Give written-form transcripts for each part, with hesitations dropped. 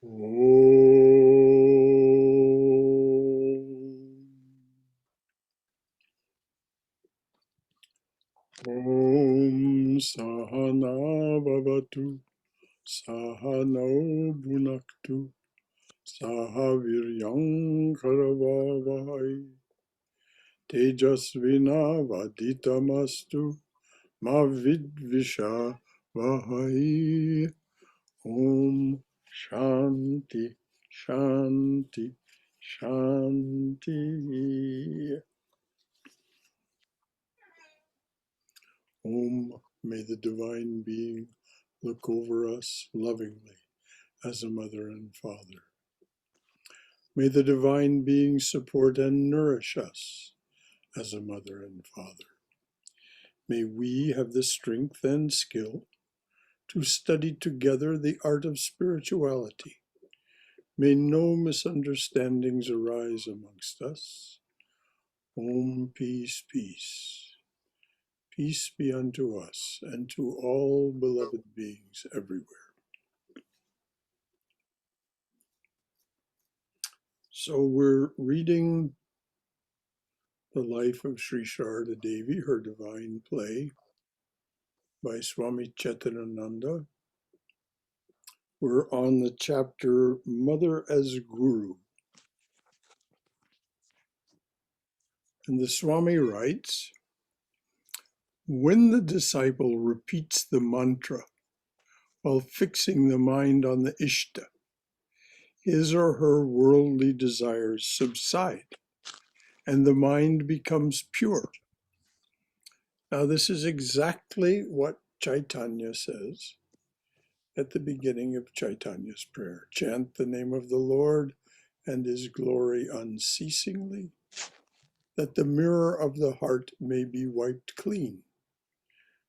Om Sahana Bhavatu Sahano Bhunaktu Sahaviryam Karavavai Tejasvina Vaditamastu Ma Vidvisha Vahai. Om Shanti Shanti Shanti. Om, may the Divine Being look over us lovingly as a mother and father. May the Divine Being support and nourish us as a mother and father. May we have the strength and skill to study together the art of spirituality. May no misunderstandings arise amongst us. Om, peace, peace. Peace be unto us and to all beloved beings everywhere. So we're reading the life of Sri Sarada Devi, her divine play by Swami Chaitananda. We're on the chapter Mother as Guru. And the Swami writes, when the disciple repeats the mantra while fixing the mind on the Ishta, his or her worldly desires subside and the mind becomes pure. Now, this is exactly what Chaitanya says at the beginning of Chaitanya's prayer. Chant the name of the Lord and his glory unceasingly, that the mirror of the heart may be wiped clean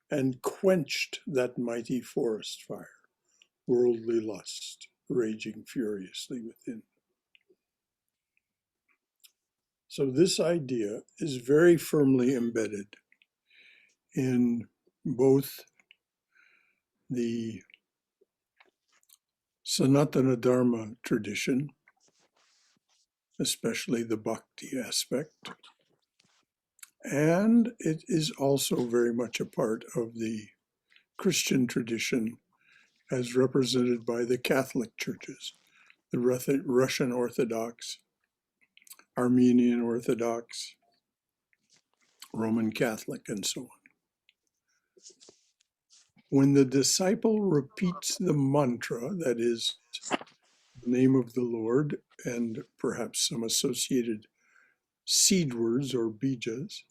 and quenched that mighty forest fire, worldly lust, raging furiously within. So this idea is very firmly embedded in both the Sanatana Dharma tradition, especially the bhakti aspect, and it is also very much a part of the Christian tradition as represented by the Catholic churches, the Russian Orthodox, Armenian Orthodox, Roman Catholic, and so on. When the disciple repeats the mantra, that is, the name of the Lord, and perhaps some associated seed words or bijas,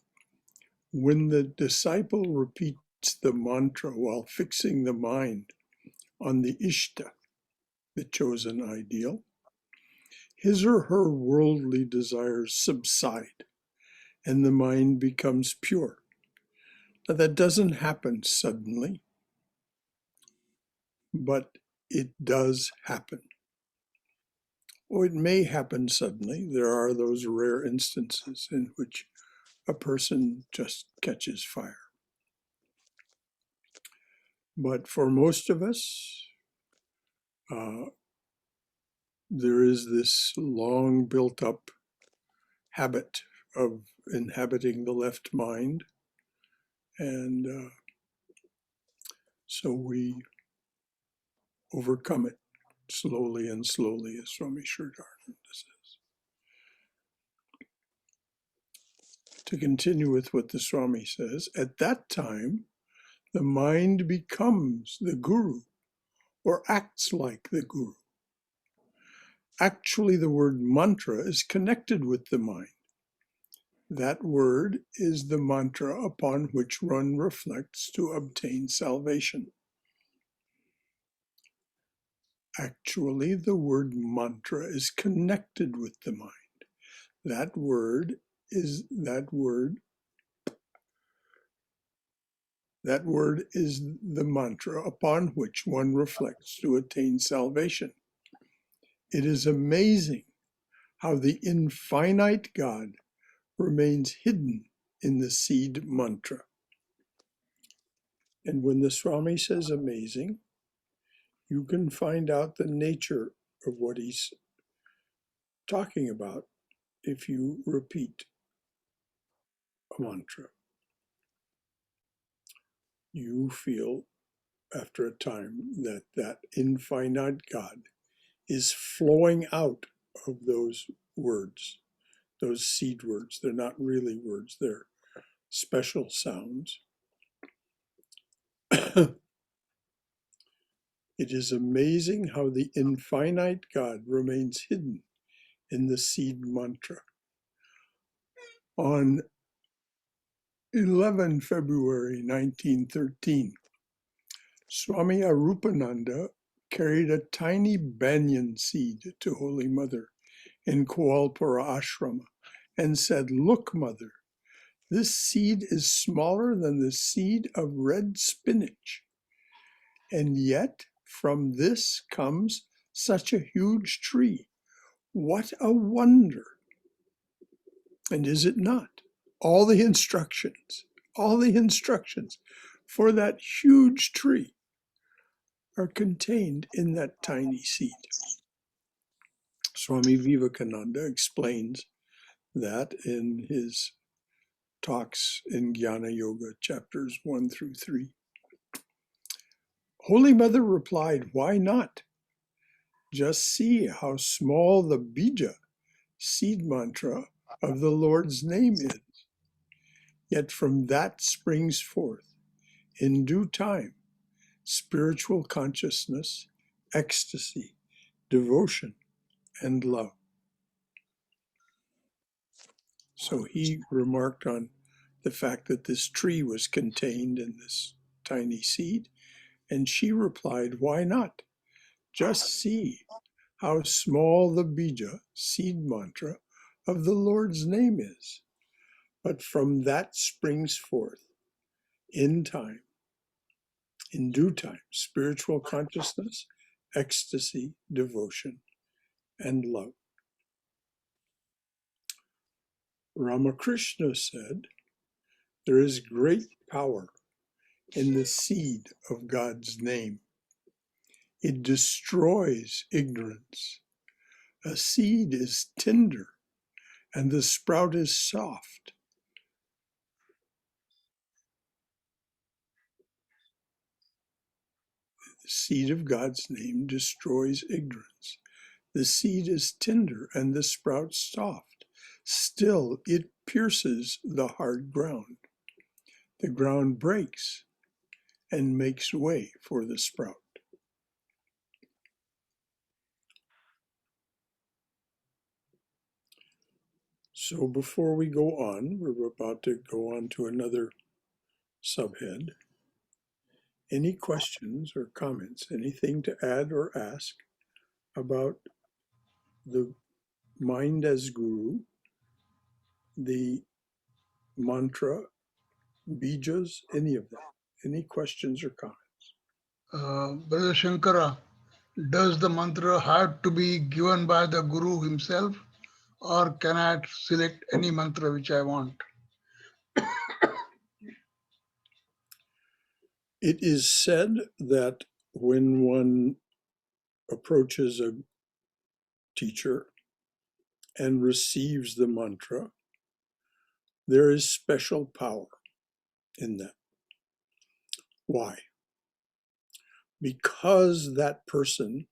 when the disciple repeats the mantra while fixing the mind on the Ishta, the chosen ideal, his or her worldly desires subside and the mind becomes pure. Now, that doesn't happen suddenly, but it does happen. Or it may happen suddenly. There are those rare instances in which a person just catches fire. But for most of us, there is this long built up habit of inhabiting the left mind. And so we overcome it slowly and slowly, as Swami Shraddhananda says. To continue with what the Swami says, at that time, the mind becomes the guru or acts like the guru. Actually, the word mantra is connected with the mind. That word is the mantra upon which one reflects to obtain salvation. Actually, the word mantra is connected with the mind. That word is the mantra upon which one reflects to attain salvation. It is amazing how the infinite God remains hidden in the seed mantra. And when the Swami says amazing, you can find out the nature of what he's talking about if you repeat a mantra. You feel after a time that that infinite God is flowing out of those words, those seed words. They're not really words, they're special sounds. It is amazing how the infinite God remains hidden in the seed mantra. On 11 February 1913, Swami Arupananda carried a tiny banyan seed to Holy Mother in Koalpura Ashrama and said, "Look, Mother, this seed is smaller than the seed of red spinach, and yet from this comes such a huge tree. What a wonder!" And is it not? All the instructions for that huge tree are contained in that tiny seed. Swami Vivekananda explains that in his talks in Jnana Yoga, chapters 1 through 3. Holy Mother replied, "Why not? Just see how small the bija, seed mantra of the Lord's name is. Yet from that springs forth, in due time, spiritual consciousness, ecstasy, devotion, and love." So he remarked on the fact that this tree was contained in this tiny seed, and she replied, "Why not? Just see how small the bija, seed mantra, of the Lord's name is. But from that springs forth, in time, in due time, spiritual consciousness, ecstasy, devotion, and love." Ramakrishna said, "There is great power in the seed of God's name. It destroys ignorance. A seed is tender and the sprout is soft. The seed of God's name destroys ignorance. The seed is tender and the sprout soft. Still, it pierces the hard ground. The ground breaks and makes way for the sprout." So before we go on, we're about to go on to another subhead. Any questions or comments, anything to add or ask about the mind as guru, the mantra, bijas, any of that? Any questions or comments? Brother Shankara, does the mantra have to be given by the Guru himself, or can I select any mantra which I want? It is said that when one approaches a teacher and receives the mantra, there is special power in that. Why? Because that person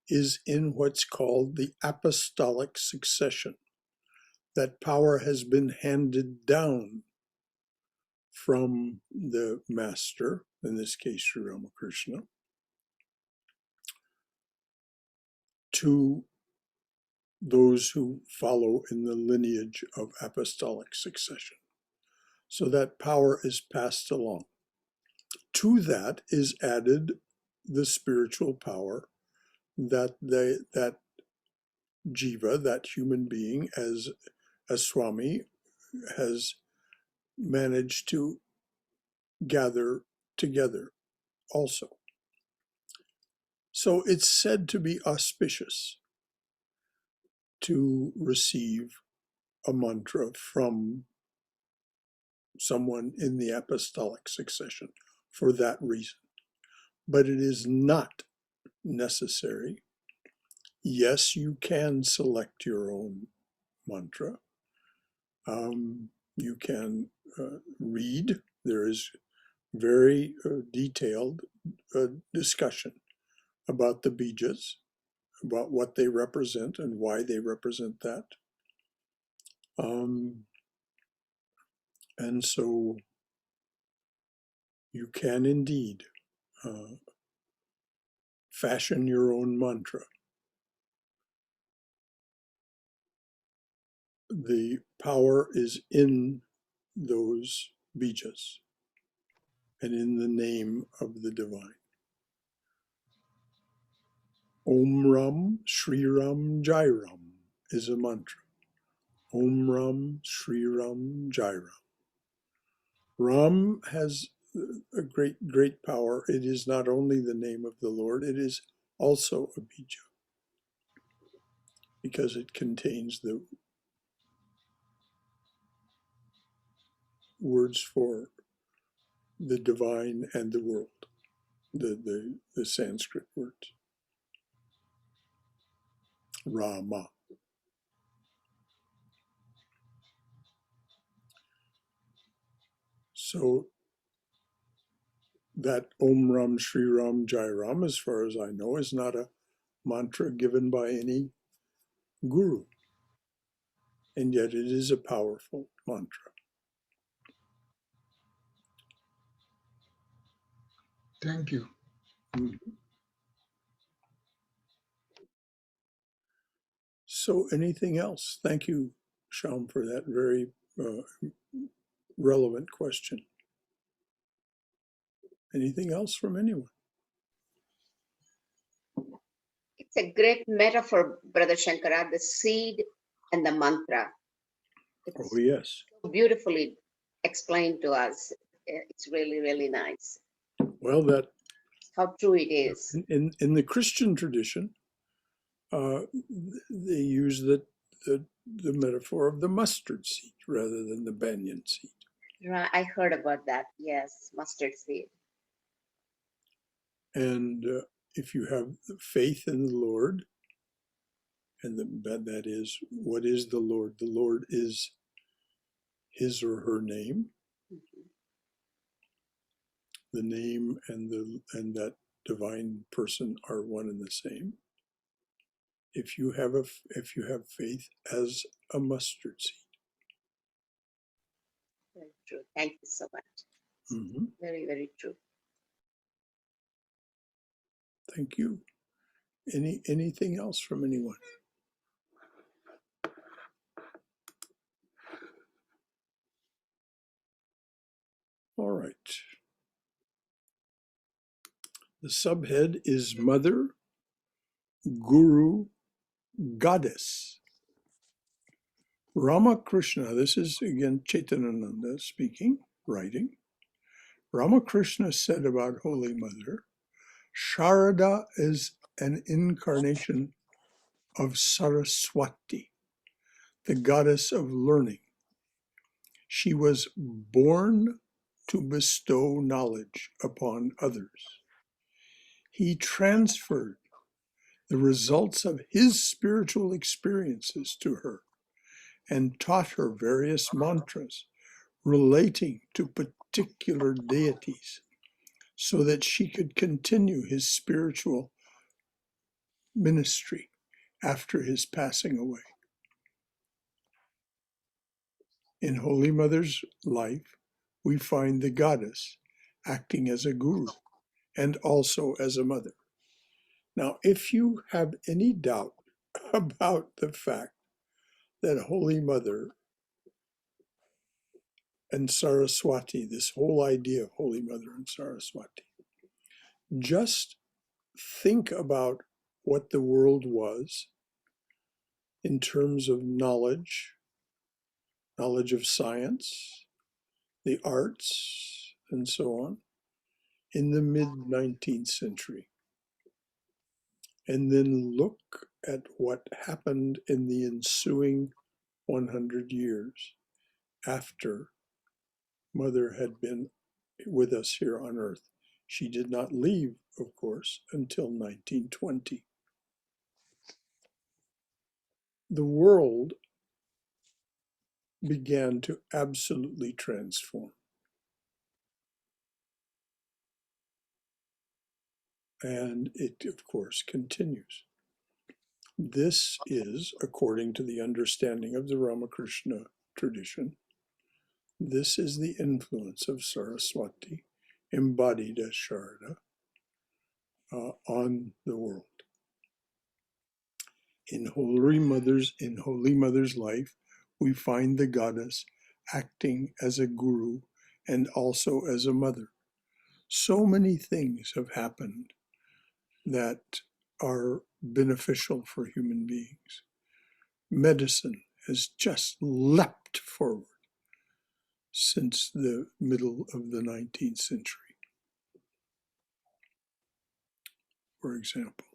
is in what's called the apostolic succession. That power has been handed down from the master, in this case Sri Ramakrishna, to those who follow in the lineage of apostolic succession. So that power is passed along. To that is added the spiritual power that that jiva, that human being, as a Swami, has managed to gather together also. So it's said to be auspicious to receive a mantra from someone in the apostolic succession for that reason. But it is not necessary yes, you can select your own mantra. You can read. There is very detailed discussion about the bijas, about what they represent and why they represent that. And so you can indeed fashion your own mantra. The power is in those bijas and in the name of the divine. Om Ram Shri Ram Jai Ram is a mantra. Om Ram Shri Ram Jai Ram. Ram has a great power. It is not only the name of the Lord, it is also a bija because it contains the words for the divine and the world, the Sanskrit words. Rama. So that Om Ram Shri Ram Jai Ram, as far as I know, is not a mantra given by any guru. And yet it is a powerful mantra. Thank you. So anything else? Thank you, Sham, for that very relevant question. Anything else from anyone? It's a great metaphor, Brother Shankara, the seed and the mantra. It's Oh, yes. beautifully explained to us. It's really, really nice. Well, that How true it is. in the Christian tradition, they use the metaphor of the mustard seed rather than the banyan seed. Right, I heard about that. Yes, mustard seed. And if you have faith in the Lord, and that is, what is the Lord? The Lord is his or her name. Mhm. The name and that divine person are one and the same. If you have faith as a mustard seed. Very true. Thank you so much. Mm-hmm. Very, very true. Thank you. Anything else from anyone? All right. The subhead is Mother, Guru, Goddess. Ramakrishna, this is again Chaitanananda speaking, writing. Ramakrishna said about Holy Mother, Sarada is an incarnation of Saraswati, the goddess of learning. She was born to bestow knowledge upon others. He transferred the results of his spiritual experiences to her and taught her various mantras relating to particular deities so that she could continue his spiritual ministry after his passing away. In Holy Mother's life, we find the goddess acting as a guru and also as a mother. Now, if you have any doubt about the fact that Holy Mother and Saraswati, this whole idea of Holy Mother and Saraswati, just think about what the world was in terms of knowledge of science, the arts, and so on, in the mid-19th century. And then look at what happened in the ensuing 100 years after Mother had been with us here on earth. She did not leave, of course, until 1920. the world began to absolutely transform. And it, of course, continues. This is, according to the understanding of the Ramakrishna tradition, this is the influence of Saraswati, embodied as Sarada, on the world. In Holy Mother's life, we find the goddess acting as a guru and also as a mother. So many things have happened that are beneficial for human beings. Medicine has just leapt forward since the middle of the 19th century, for example.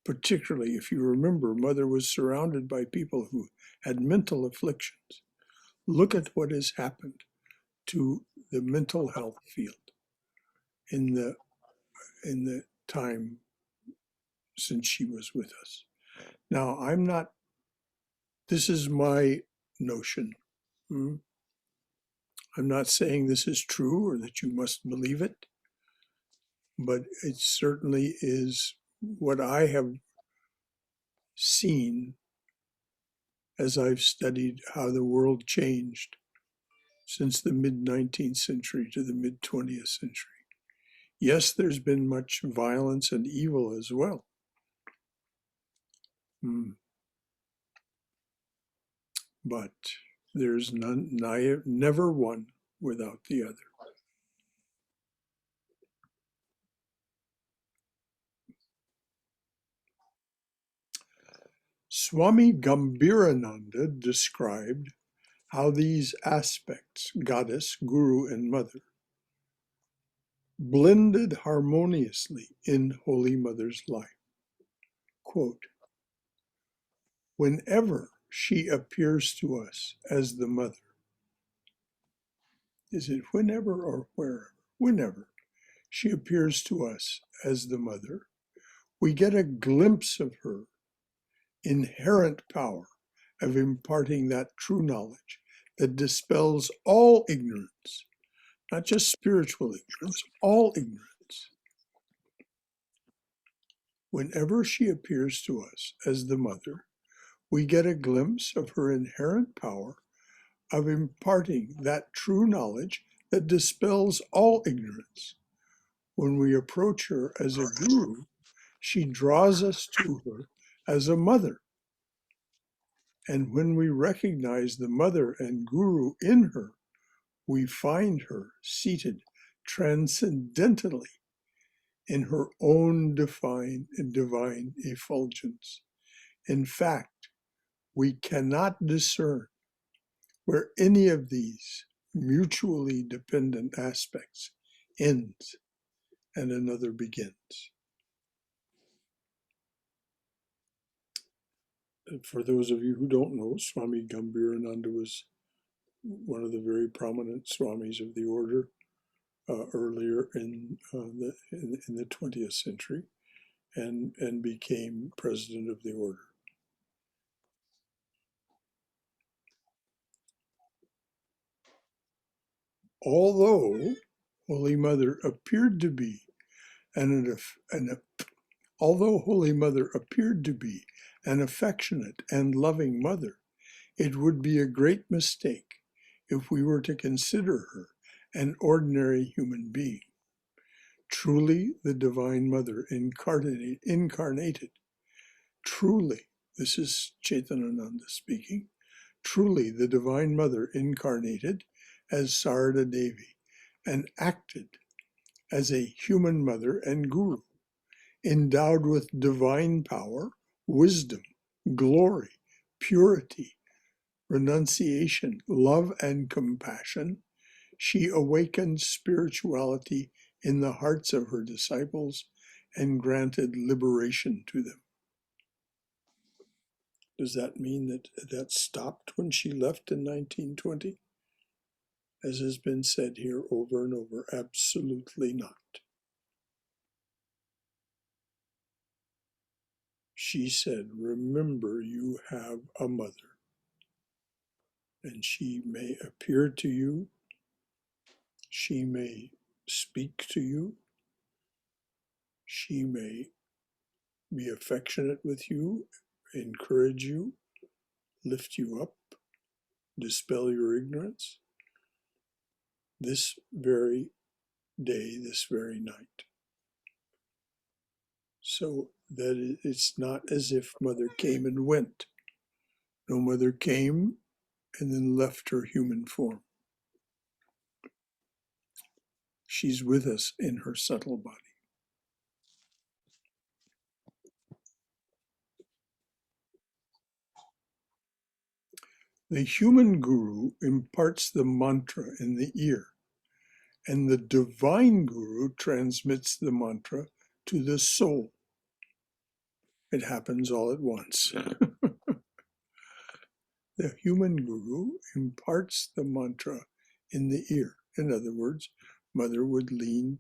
Particularly if you remember, Mother was surrounded by people who had mental afflictions. Look at what has happened to the mental health field in the time since she was with us. Now, this is my notion. I'm not saying this is true or that you must believe it, but it certainly is what I have seen as I've studied how the world changed since the mid-19th century to the mid-20th century. Yes, there's been much violence and evil as well. But there's never one without the other. Swami Gambirananda described how these aspects, goddess, guru, and mother, blended harmoniously in Holy Mother's life. Quote, whenever she appears to us as the mother, is it whenever or wherever? Whenever she appears to us as the mother, we get a glimpse of her inherent power of imparting that true knowledge that dispels all ignorance, not just spiritual ignorance, all ignorance. Whenever she appears to us as the mother, we get a glimpse of her inherent power of imparting that true knowledge that dispels all ignorance. When we approach her as a guru, she draws us to her as a mother. And when we recognize the mother and guru in her, we find her seated transcendently in her own divine effulgence. In fact, we cannot discern where any of these mutually dependent aspects ends and another begins. For those of you who don't know, Swami Gambirananda was one of the very prominent swamis of the order earlier in the 20th century, and became president of the order. Although Holy Mother appeared to be although Holy Mother appeared to be an affectionate and loving mother, it would be a great mistake if we were to consider her an ordinary human being. Truly, the Divine Mother incarnated. Truly, this is Chaitanananda speaking, truly the Divine Mother incarnated as Sarada Devi and acted as a human mother and guru, endowed with divine power, wisdom, glory, purity, renunciation, love, and compassion. She awakened spirituality in the hearts of her disciples and granted liberation to them. Does that mean that stopped when she left in 1920? As has been said here over and over, absolutely not. she said, remember you have a mother, and she may appear to you, she may speak to you, she may be affectionate with you, encourage you, lift you up, dispel your ignorance this very day, this very night. So that it's not as if mother came and went. No, mother came and then left her human form. She's with us in her subtle body. The human guru imparts the mantra in the ear, and the divine guru transmits the mantra to the soul. It happens all at once. The human guru imparts the mantra in the ear. In other words, mother would lean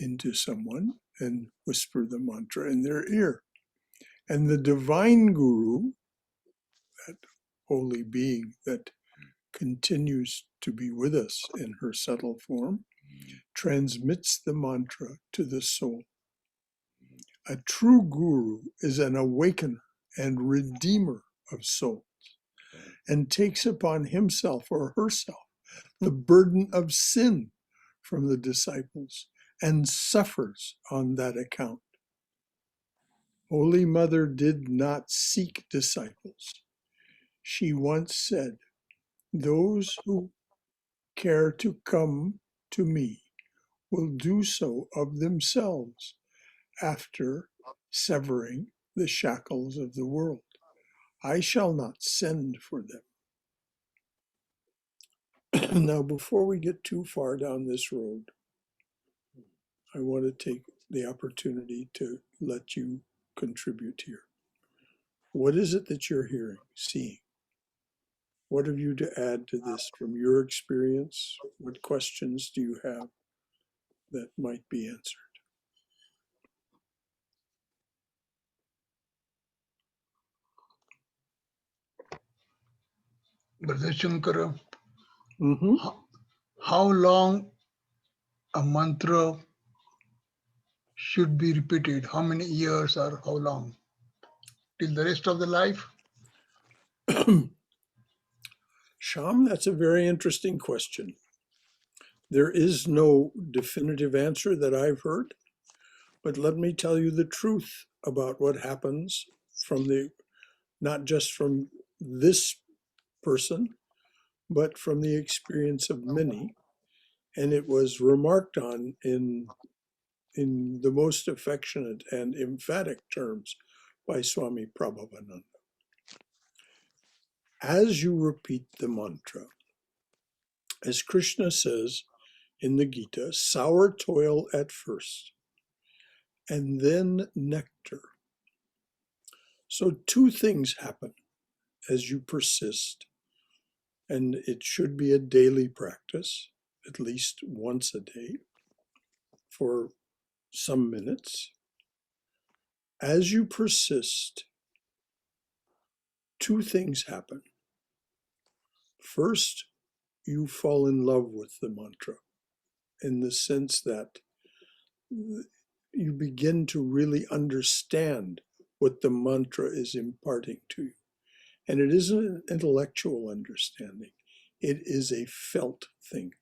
into someone and whisper the mantra in their ear. And the divine guru, that holy being that continues to be with us in her subtle form, transmits the mantra to the soul. A true guru is an awakener and redeemer of souls, and takes upon himself or herself the burden of sin from the disciples and suffers on that account. Holy Mother did not seek disciples. She once said, those who care to come to me will do so of themselves after severing the shackles of the world. I shall not send for them. Now, before we get too far down this road, I want to take the opportunity to let you contribute here. What is it that you're hearing, seeing? What have you to add to this from your experience? What questions do you have that might be answered? Brother Shankara, Mm-hmm. how long a mantra should be repeated? How many years or how long? Till the rest of the life? Sham, that's a very interesting question. There is no definitive answer that I've heard, but let me tell you the truth about what happens from not just from this person, but from the experience of many. And it was remarked on in the most affectionate and emphatic terms by Swami Prabhavananda. As you repeat the mantra, as Krishna says in the Gita, sour toil at first, and then nectar. So two things happen as you persist, and it should be a daily practice, at least once a day, for some minutes. As you persist, two things happen. First, you fall in love with the mantra in the sense that you begin to really understand what the mantra is imparting to you. And it isn't an intellectual understanding. It is a felt thing.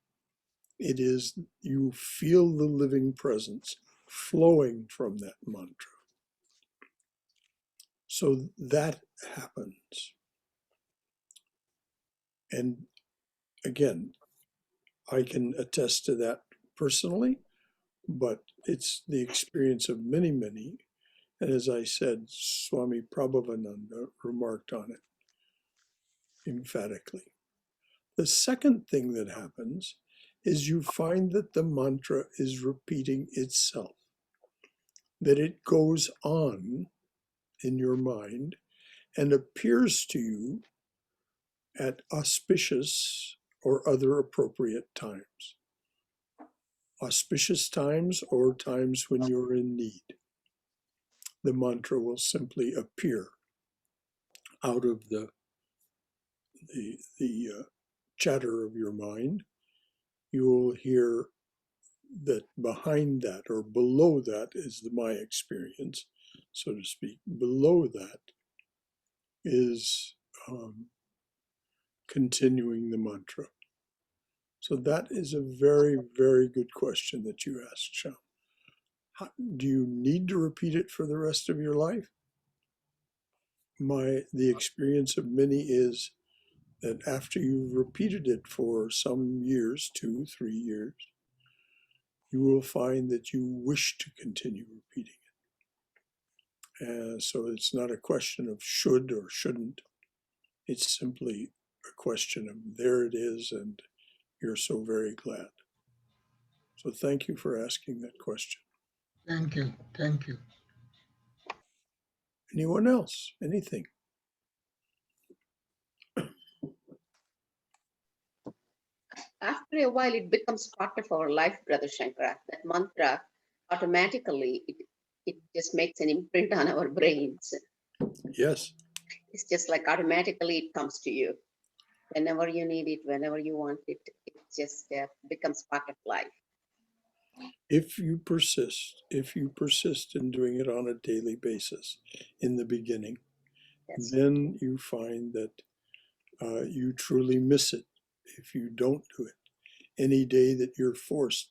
It is, you feel the living presence flowing from that mantra. So that happens. And again, I can attest to that personally, but it's the experience of many, many. And as I said, Swami Prabhavananda remarked on it emphatically. The second thing that happens is you find that the mantra is repeating itself, that it goes on in your mind and appears to you at auspicious or other appropriate times. Auspicious times or times when you're in need. the mantra will simply appear out of the chatter of your mind. You will hear that behind that or below that is my experience, so to speak. Below that is continuing the mantra. So that is a very, very good question that you asked, Sham. Do you need to repeat it for the rest of your life? The experience of many is that after you've repeated it for some years, 2, 3 years, you will find that you wish to continue repeating it. And so it's not a question of should or shouldn't. It's simply a question of there it is, and you're so very glad. So thank you for asking that question. Thank you. Thank you. Anyone else? Anything? After a while, it becomes part of our life, Brother Shankara. That mantra automatically, it just makes an imprint on our brains. Yes. It's just like automatically it comes to you. Whenever you need it, whenever you want it, it just becomes part of life. If you persist in doing it on a daily basis in the beginning, Yes. then you find that you truly miss it if you don't do it. Any day that you're forced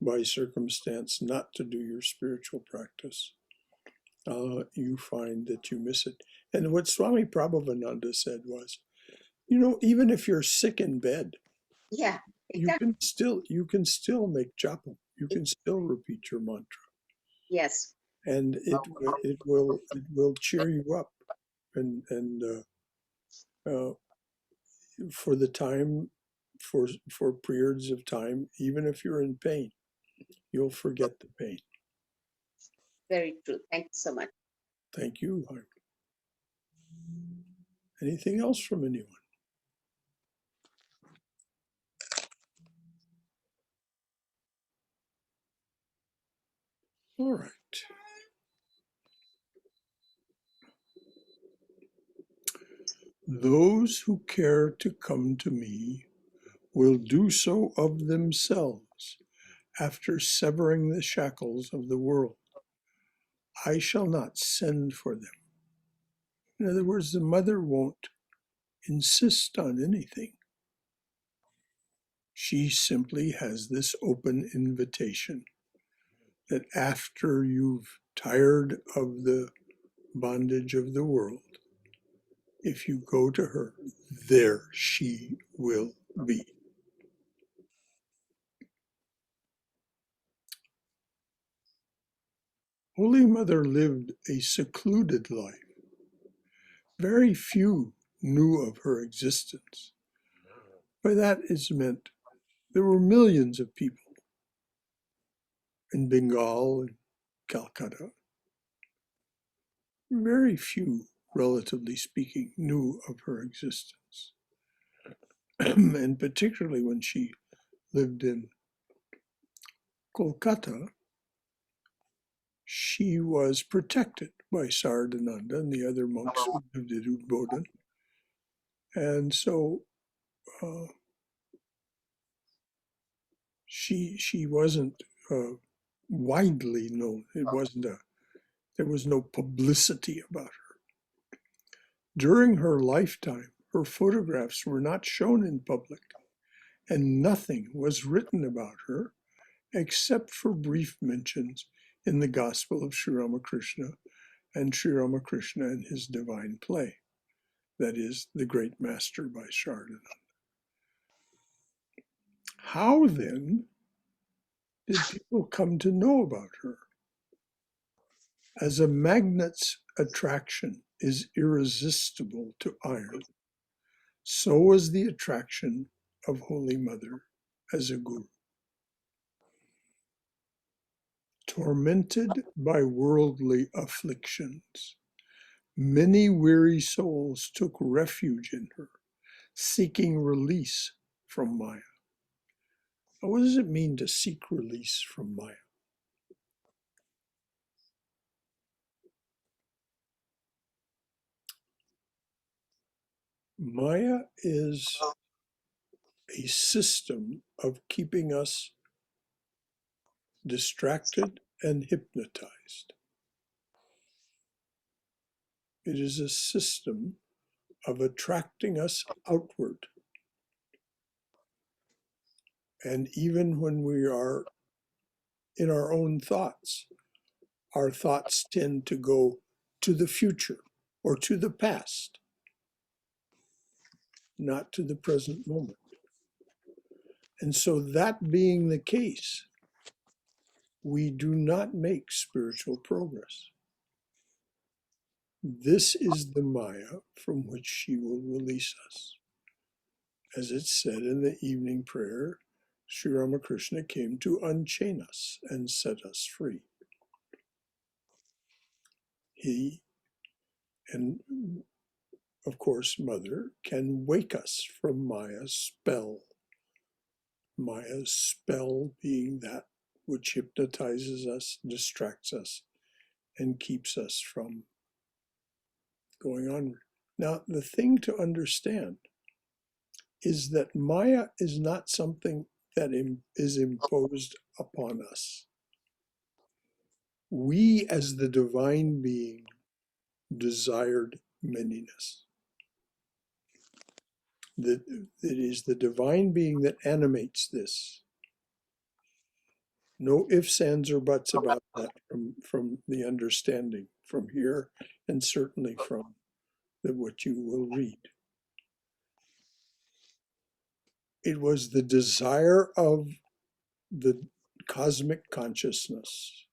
by circumstance not to do your spiritual practice, you find that you miss it. And what Swami Prabhavananda said was, even if you're sick in bed, Yeah, exactly. you can still make japa. You can still repeat your mantra, Yes. and it will cheer you up, and for the time, for periods of time, even if you're in pain, you'll forget the pain. Very true. Thank you so much. Thank you, Harm. Anything else from anyone? All right. Those who care to come to me will do so of themselves after severing the shackles of the world. I shall not send for them. In other words, the mother won't insist on anything. She simply has this open invitation that after you've tired of the bondage of the world, if you go to her, there she will be. Holy Mother lived a secluded life. Very few knew of her existence. By that is meant there were millions of people in Bengal and Calcutta. Very few, relatively speaking, knew of her existence. And particularly when she lived in Kolkata, she was protected by Saradananda and the other monks who lived at Udbodhan. And so she wasn't widely known. There was no publicity about her. During her lifetime, her photographs were not shown in public, and nothing was written about her except for brief mentions in the Gospel of Sri Ramakrishna and Sri Ramakrishna and his divine play, that is, The Great Master by Saradananda. How then did people come to know about her? As a magnet's attraction is irresistible to iron, so was the attraction of Holy Mother as a guru. Tormented by worldly afflictions, many weary souls took refuge in her, seeking release from Maya. What does it mean to seek release from Maya? Maya is a system of keeping us distracted and hypnotized. It is a system of attracting us outward. And even when we are in our own thoughts, our thoughts tend to go to the future or to the past, not to the present moment. And so, that being the case, we do not make spiritual progress. This is the Maya from which she will release us. As it's said in the evening prayer, Sri Ramakrishna came to unchain us and set us free. He, and of course, Mother, can wake us from Maya's spell. Maya's spell being that which hypnotizes us, distracts us, and keeps us from going onward. Now, the thing to understand is that Maya is not something that is imposed upon us. We, as the divine being, desired manyness. That it is the divine being that animates this. No ifs, ands, or buts about that from the understanding from here, and certainly from what you will read. It was the desire of the cosmic consciousness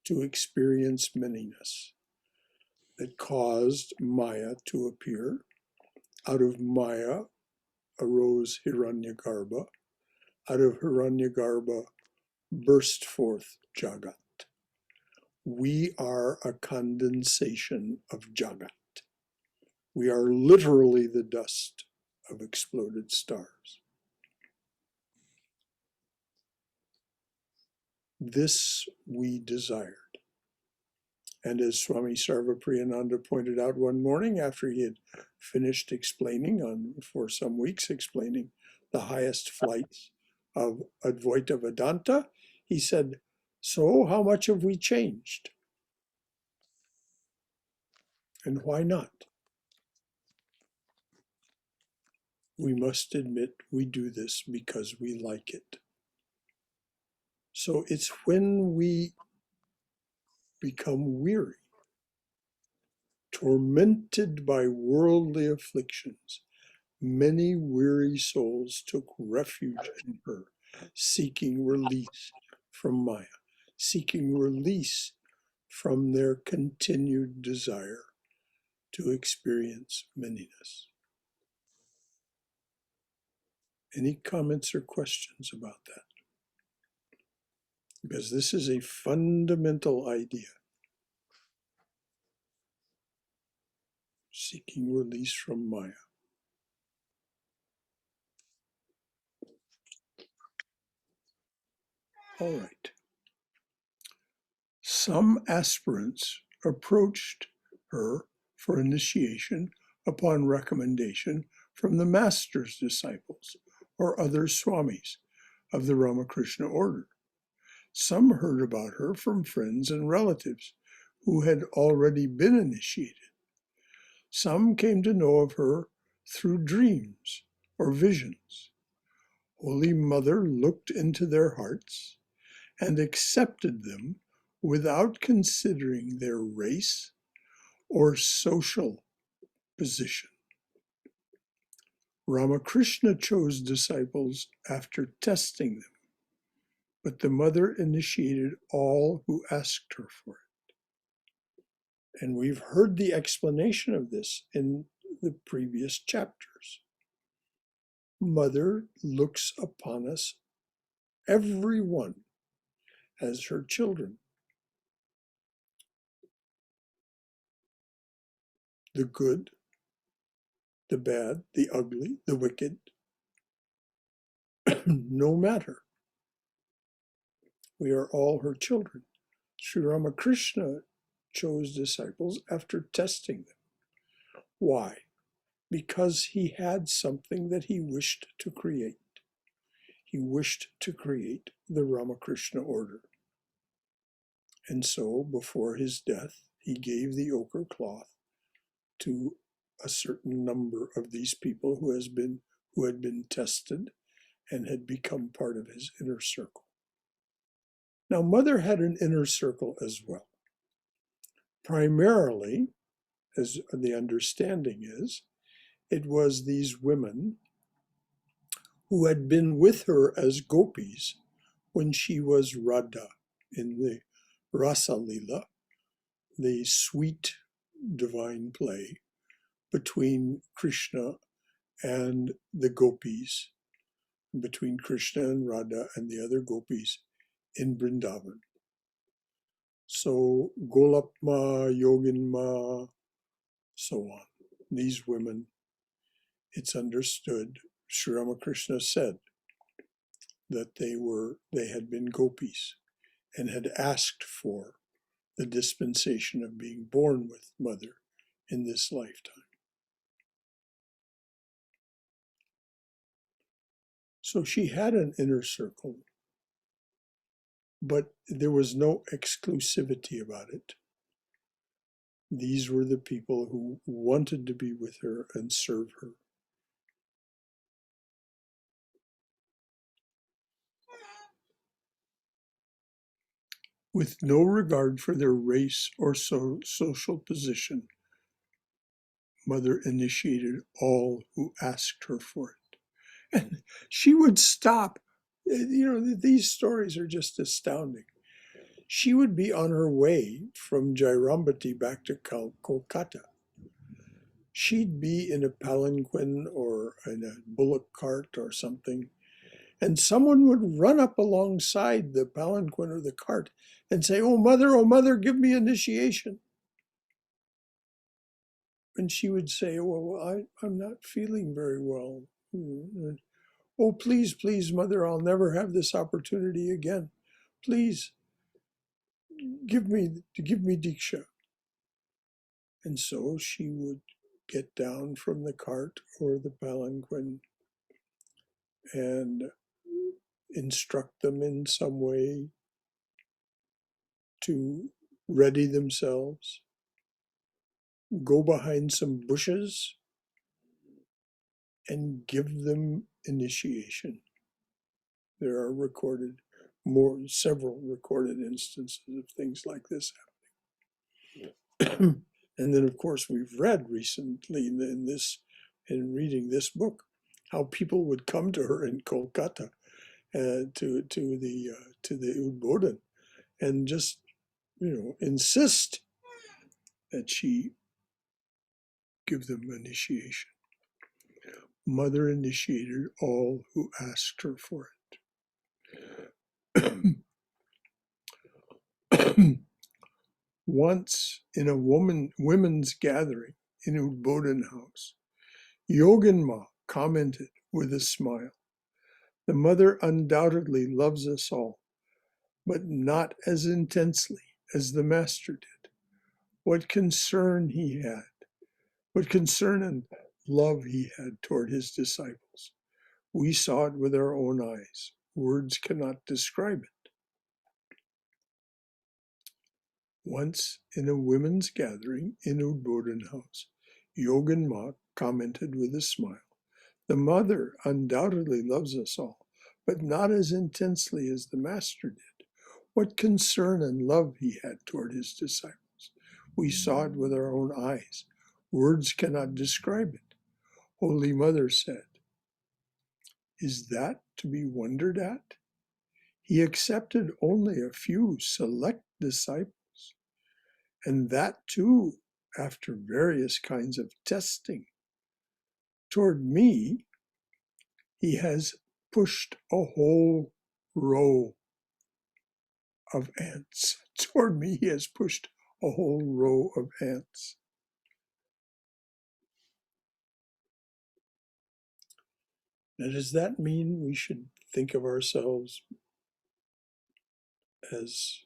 to experience manyness that caused Maya to appear. Out of Maya arose Hiranyagarbha. Out of Hiranyagarbha burst forth Jagat. We are a condensation of Jagat. We are literally the dust of exploded stars. This we desired. And as Swami Sarvapriyananda pointed out one morning after he had finished explaining for some weeks explaining the highest flights of Advaita Vedanta, he said, so how much have we changed? And why not? We must admit we do this because we like it. So it's when we become weary, tormented by worldly afflictions. Many weary souls took refuge in her, seeking release from Maya, seeking release from their continued desire to experience manyness. Any comments or questions about that? Because this is a fundamental idea. Seeking release from Maya. All right. Some aspirants approached her for initiation upon recommendation from the master's disciples or other swamis of the Ramakrishna order. Some heard about her from friends and relatives who had already been initiated. Some came to know of her through dreams or visions. Holy Mother looked into their hearts and accepted them without considering their race or social position. Ramakrishna chose disciples after testing them, but the Mother initiated all who asked her for it. And we've heard the explanation of this in the previous chapters. Mother looks upon us, everyone, as her children. The good, the bad, the ugly, the wicked, no matter. We are all her children. Sri Ramakrishna chose disciples after testing them. Why? because he had something that he wished to create. He wished to create the Ramakrishna order. And so, before his death, he gave the ochre cloth to a certain number of these people who had been tested and had become part of his inner circle. Now, Mother had an inner circle as well. Primarily, as the understanding is, it was these women who had been with her as gopis when she was Radha in the Rasa Lila, the sweet divine play between Krishna and the gopis, between Krishna and Radha and the other gopis in Vrindavan. So Golapma, Yoginma, so on. These women, it's understood, Sri Ramakrishna said that they had been gopis and had asked for the dispensation of being born with Mother in this lifetime. So she had an inner circle, but there was no exclusivity about it. These were the people who wanted to be with her and serve her. With no regard for their race or social position, Mother initiated all who asked her for it. And she would stop. These stories are just astounding. She would be on her way from Jairambati back to Kolkata. She'd be in a palanquin or in a bullock cart or something, and someone would run up alongside the palanquin or the cart and say, oh, mother, give me initiation. And she would say, well, I'm not feeling very well. Oh, please, mother, I'll never have this opportunity again. Please, give me Diksha. And so she would get down from the cart or the palanquin and instruct them in some way to ready themselves, go behind some bushes and give them initiation. There are several recorded instances of things like this happening. And then, of course, we've read recently in reading this book, how people would come to her in Kolkata to the Udbodhan and just insist that she give them initiation. Mother initiated all who asked her for it. Once in a women's gathering in Udbodhan house, Yoganma commented with a smile, "The Mother undoubtedly loves us all, but not as intensely as the Master did. What concern and love he had toward his disciples. We saw it with our own eyes. Words cannot describe it." Once in a women's gathering in Udbodhan house, Yoganma commented with a smile, "The Mother undoubtedly loves us all, but not as intensely as the Master did. What concern and love he had toward his disciples. We saw it with our own eyes. Words cannot describe it." Holy Mother said, "Is that to be wondered at? He accepted only a few select disciples, and that too after various kinds of testing. Toward me, he has pushed a whole row of ants. Toward me, he has pushed a whole row of ants." Now, does that mean we should think of ourselves as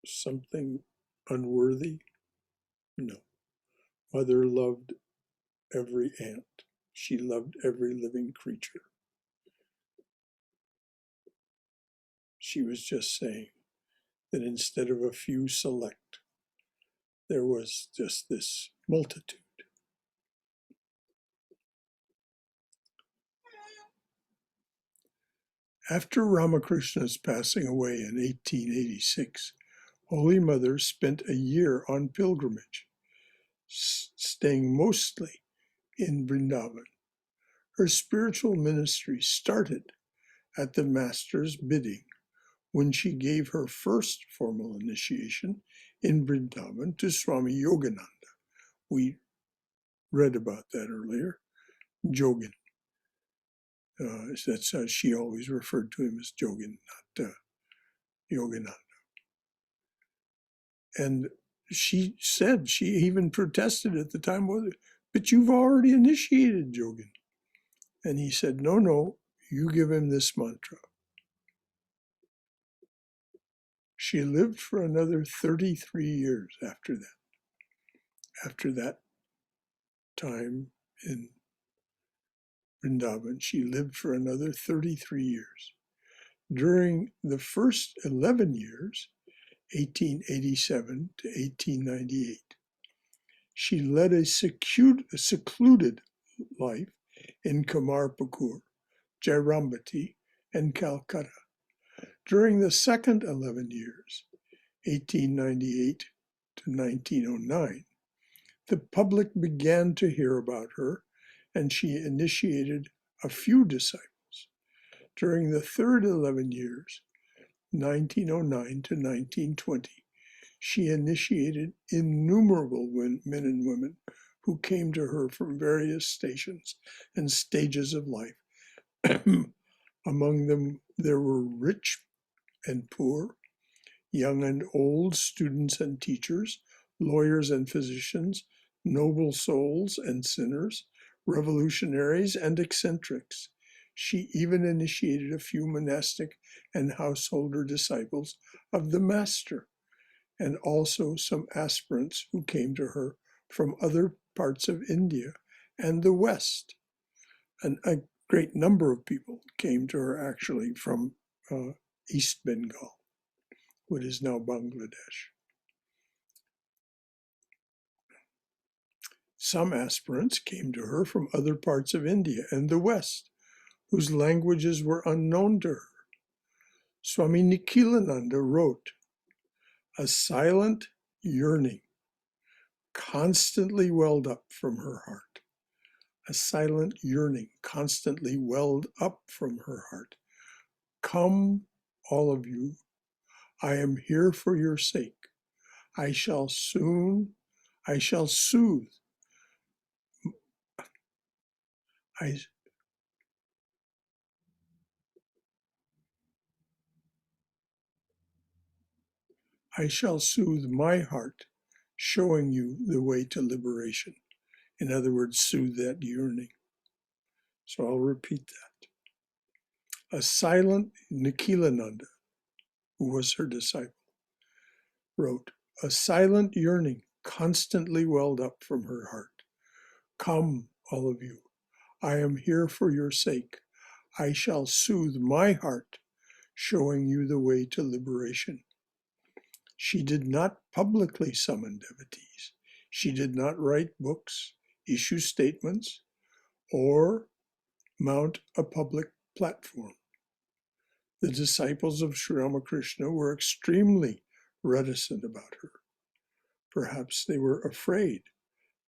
something unworthy? No. Mother loved every ant. She loved every living creature. She was just saying that instead of a few select, there was just this multitude. After Ramakrishna's passing away in 1886, Holy Mother spent a year on pilgrimage, staying mostly in Vrindavan. Her spiritual ministry started at the Master's bidding when she gave her first formal initiation in Vrindavan to Swami Yogananda. We read about that earlier. Jogin. That's how she always referred to him as Jogin, not Yogananda. And she said, she even protested at the time, but you've already initiated Jogin. And he said, no, you give him this mantra. She lived for another 33 years after that. After that time in Vrindavan, she lived for another 33 years. During the first 11 years, 1887 to 1898, she led a secluded life in Kamarpukur, Jairambati, and Calcutta. During the second 11 years, 1898 to 1909, the public began to hear about her, and she initiated a few disciples. During the third 11 years, 1909 to 1920, she initiated innumerable men and women who came to her from various stations and stages of life. Among them, there were rich and poor, young and old, students and teachers, lawyers and physicians, noble souls and sinners, revolutionaries and eccentrics. She even initiated a few monastic and householder disciples of the Master, and also some aspirants who came to her from other parts of India and the West. And a great number of people came to her actually from East Bengal, what is now Bangladesh. Some aspirants came to her from other parts of India and the West, whose languages were unknown to her. Swami Nikhilananda wrote, "A silent yearning constantly welled up from her heart. A silent yearning constantly welled up from her heart. Come, all of you, I am here for your sake. I shall soothe, I shall soothe my heart, showing you the way to liberation." In other words, soothe that yearning. So I'll repeat that. A silent Nikhilananda, who was her disciple, wrote, "A silent yearning constantly welled up from her heart. Come, all of you, I am here for your sake. I shall soothe my heart, showing you the way to liberation." She did not publicly summon devotees. She did not write books, issue statements, or mount a public platform. The disciples of Sri Ramakrishna were extremely reticent about her. Perhaps they were afraid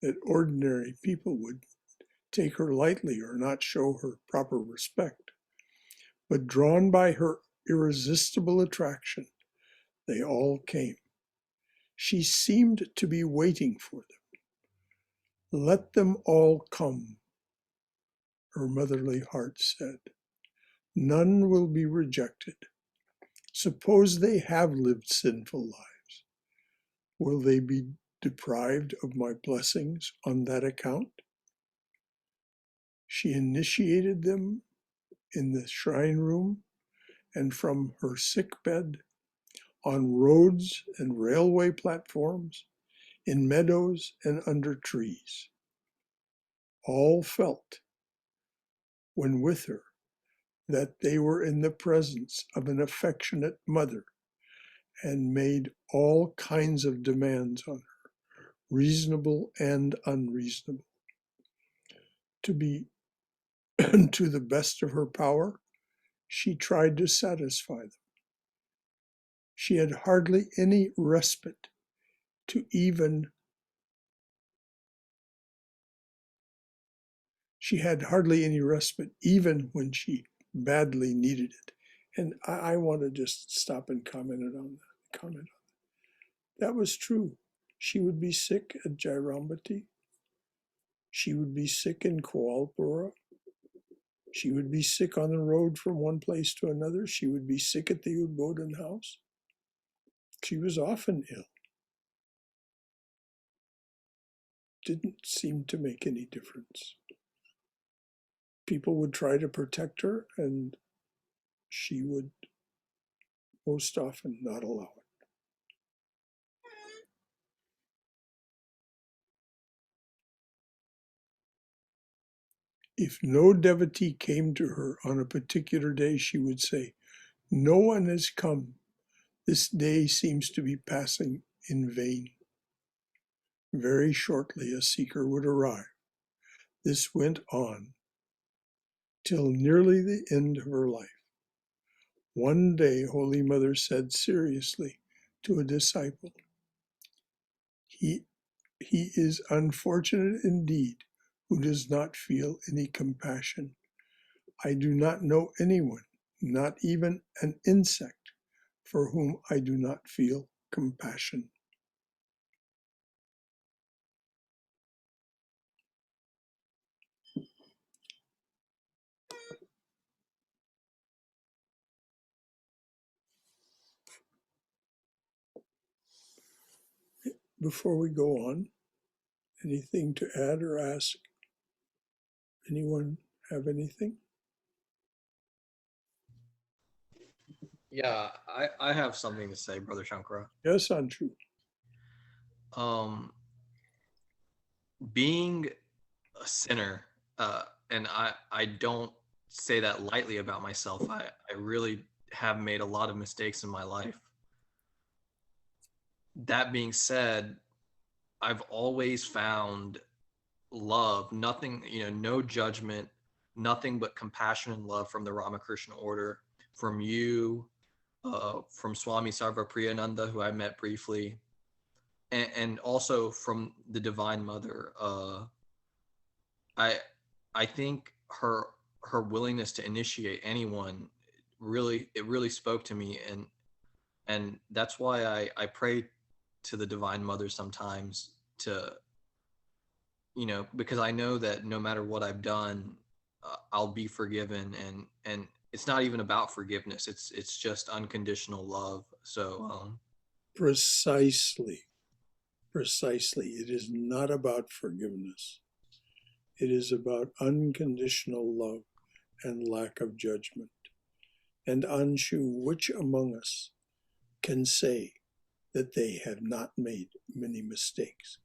that ordinary people would take her lightly or not show her proper respect. But drawn by her irresistible attraction, they all came. She seemed to be waiting for them. "Let them all come," her motherly heart said. "None will be rejected. Suppose they have lived sinful lives. Will they be deprived of my blessings on that account?" She initiated them in the shrine room and from her sickbed, on roads and railway platforms, in meadows and under trees. All felt, when with her, that they were in the presence of an affectionate mother, and made all kinds of demands on her, reasonable and unreasonable. To be to the best of her power, she tried to satisfy them. She had hardly any respite to even when she badly needed it. And I want to just stop and comment on that. That was true. She would be sick at Jairambati. She would be sick in Koalpura. She would be sick on the road from one place to another. She would be sick at the Udbodhan house. She was often ill. Didn't seem to make any difference. People would try to protect her, and she would most often not allow it. If no devotee came to her on a particular day, she would say, "No one has come. This day seems to be passing in vain." Very shortly, a seeker would arrive. This went on till nearly the end of her life. One day, Holy Mother said seriously to a disciple, He is unfortunate indeed who does not feel any compassion. I do not know anyone, not even an insect, for whom I do not feel compassion." Before we go on, anything to add or ask? Anyone have anything? Yeah, I have something to say, Brother Shankara. Yes, Anshu. Being a sinner, and I don't say that lightly about myself. I really have made a lot of mistakes in my life. That being said, I've always found love, nothing, no judgment, nothing but compassion and love from the Ramakrishna order, from you, from Swami Sarvapriyananda, who I met briefly, and also from the Divine Mother. I I think her willingness to initiate anyone really spoke to me, and that's why I pray to the Divine Mother sometimes, to because I know that no matter what I've done, I'll be forgiven, and it's not even about forgiveness. It's just unconditional love. So Precisely. It is not about forgiveness. It is about unconditional love and lack of judgment. And Anshu, which among us can say that they have not made many mistakes?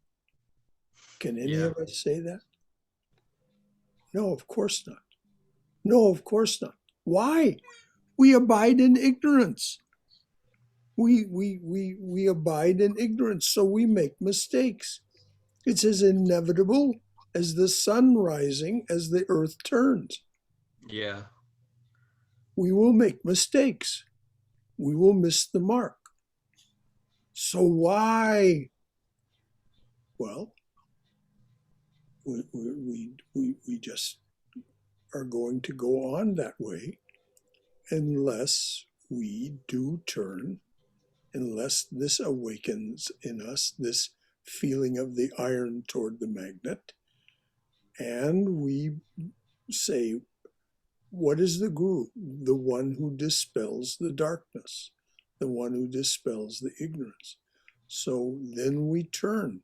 Can any yeah, of us say that? No, of course not. No, of course not. Why? We abide in ignorance. We abide in ignorance, so we make mistakes. It's as inevitable as the sun rising as the earth turns. yeah, We will make mistakes. We will miss the mark. So why? Well, we just are going to go on that way unless we do turn, unless this awakens in us this feeling of the iron toward the magnet, and we say, what is the Guru? The one who dispels the darkness, the one who dispels the ignorance. So then we turn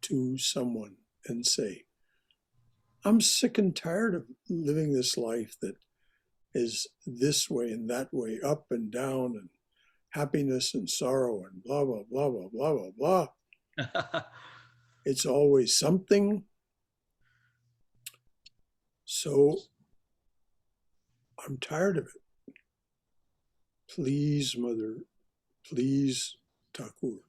to someone and say, I'm sick and tired of living this life that is this way and that way, up and down, and happiness and sorrow, and blah, blah, blah, blah, blah, blah, blah. It's always something. So I'm tired of it. Please, Mother, please, Thakur,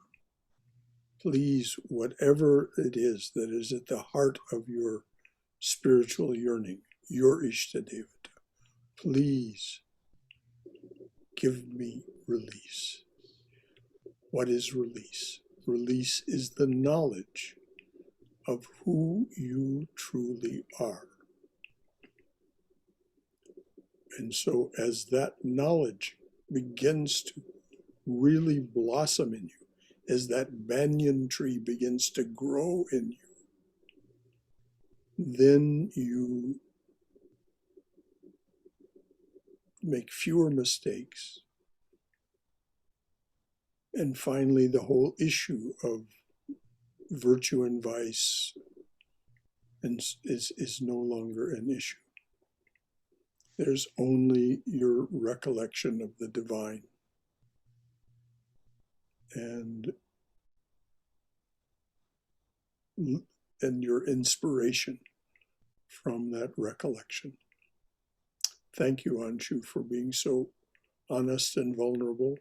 please, whatever it is that is at the heart of your spiritual yearning, your Ishtadevata, please give me release. What is release? Release is the knowledge of who you truly are. And so as that knowledge begins to really blossom in you, as that banyan tree begins to grow in you, then you make fewer mistakes. And finally, the whole issue of virtue and vice is no longer an issue. There's only your recollection of the divine and your inspiration from that recollection. Thank you, Anshu, for being so honest and vulnerable.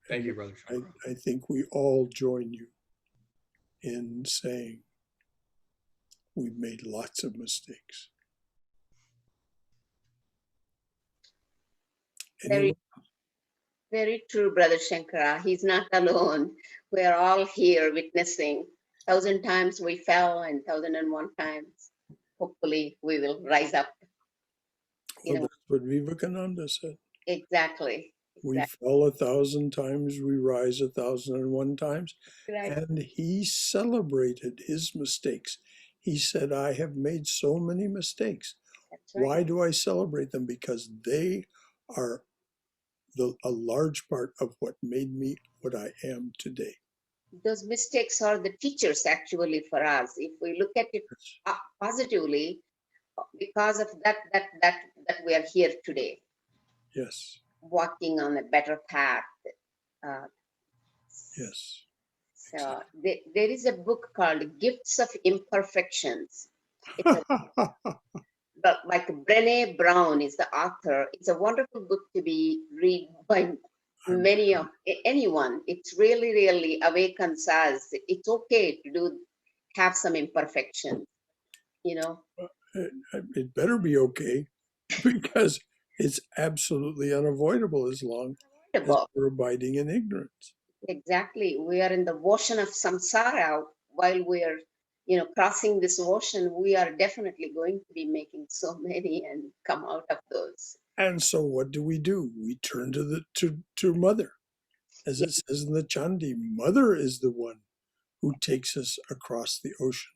Thank you, Brother Shankara. I think we all join you in saying we've made lots of mistakes. Very, very true, Brother Shankara. He's not alone. We're all here witnessing. 1,000 times we fell and 1,001 times. Hopefully we will rise up. Well, that's what Vivekananda said. Exactly. We fall 1,000 times, we rise 1,001 times. Right. And he celebrated his mistakes. He said, I have made so many mistakes. That's right. Why do I celebrate them? Because they are a large part of what made me what I am today. Those mistakes are the teachers actually for us. If we look at it positively, because of that we are here today. Yes. Walking on a better path. Yes. So Exactly. there is a book called Gifts of Imperfections. It's like Brené Brown is the author. It's a wonderful book to be read by anyone. It's really, really awakens us. It's okay to have some imperfection, you know. It better be okay, because it's absolutely unavoidable as long as we're abiding in ignorance. Exactly. We are in the ocean of samsara. While we are, crossing this ocean, we are definitely going to be making so many and come out of those. And so what do? We turn to Mother. As it says in the Chandi, Mother is the one who takes us across the ocean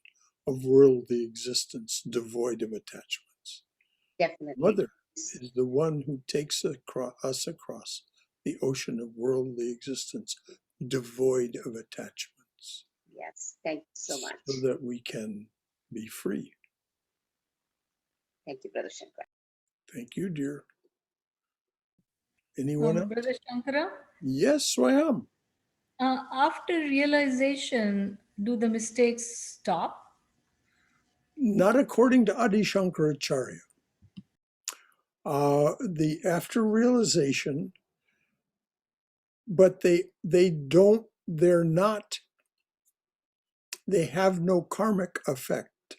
of worldly existence devoid of attachments. Definitely. Mother is the one who takes us across the ocean of worldly existence devoid of attachments. Yes, thank you so much. So that we can be free. Thank you, Brother Shankara. Thank you, dear. Anyone else? Brother Shankara? Yes, Swayam. After realization, do the mistakes stop? Not according to Adi Shankaracharya. After realization, but they have no karmic effect.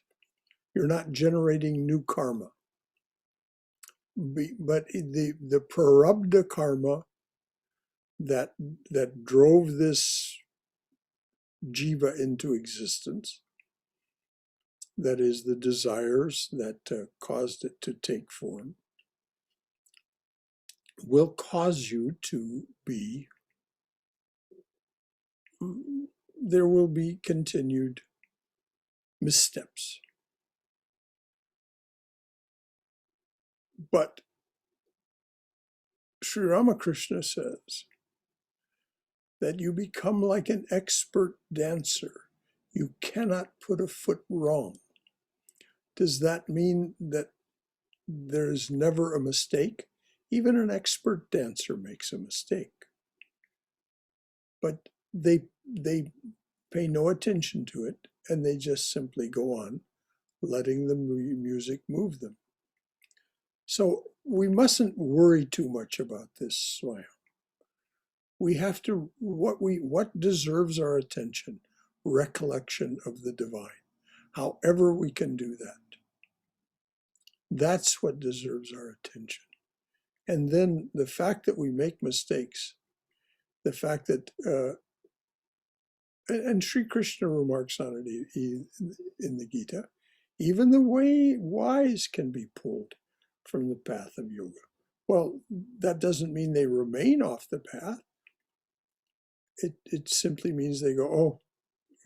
You're not generating new karma. But the prarabdha karma that drove this jiva into existence, that is the desires that caused it to take form, will cause you to be, there will be continued missteps. But Sri Ramakrishna says that you become like an expert dancer. You cannot put a foot wrong. Does that mean that there's never a mistake? Even an expert dancer makes a mistake. But they pay no attention to it, and they just simply go on letting the music move them. So we mustn't worry too much about this swayam. We have to, what deserves our attention? Recollection of the divine. However we can do that. That's what deserves our attention. And then the fact that we make mistakes, the fact that, and Sri Krishna remarks on it in the Gita, even the wise can be pulled from the path of yoga. Well, that doesn't mean they remain off the path. It simply means they go, oh,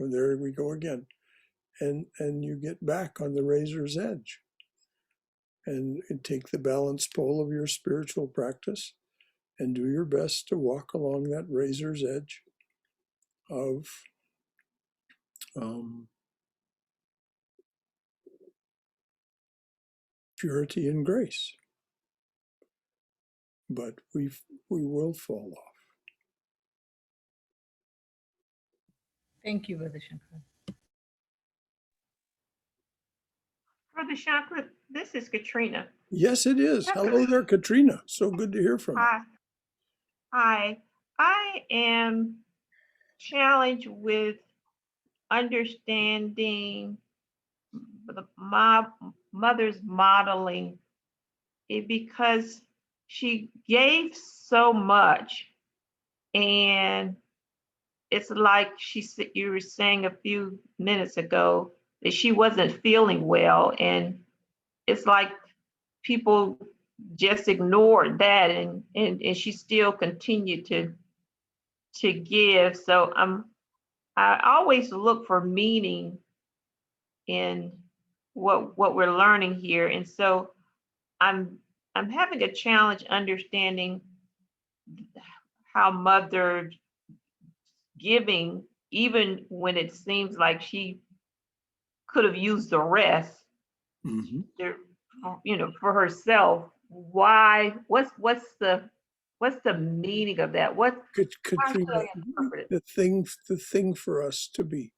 there we go again. And you get back on the razor's edge. And take the balance pole of your spiritual practice and do your best to walk along that razor's edge of purity and grace. But we will fall off. Thank you, Brother Shankar. Brother Shankar, this is Katrina. Yes, it is. Hello there, Katrina. So good to hear from you. Hi. I am challenged with understanding my mother's modeling because she gave so much, and it's like you were saying a few minutes ago that she wasn't feeling well, and it's like people just ignored that, and she still continued to give. So I always look for meaning in what we're learning here, and so I'm having a challenge understanding how mother giving, even when it seems like she could have used the rest, for herself. Why? What's the meaning of that? Katrina, the thing for us to be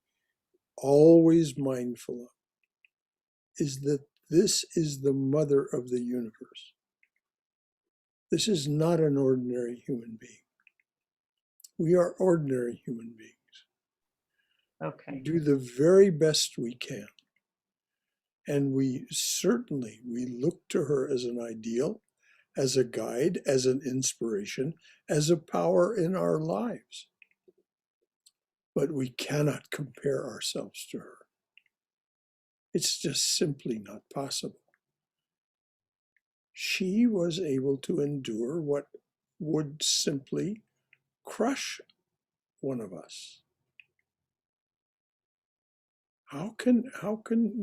always mindful of is that this is the mother of the universe. This is not an ordinary human being. We are ordinary human beings. Okay. We do the very best we can. And we look to her as an ideal, as a guide, as an inspiration, as a power in our lives. But we cannot compare ourselves to her. It's just simply not possible. She was able to endure what would simply crush one of us. How can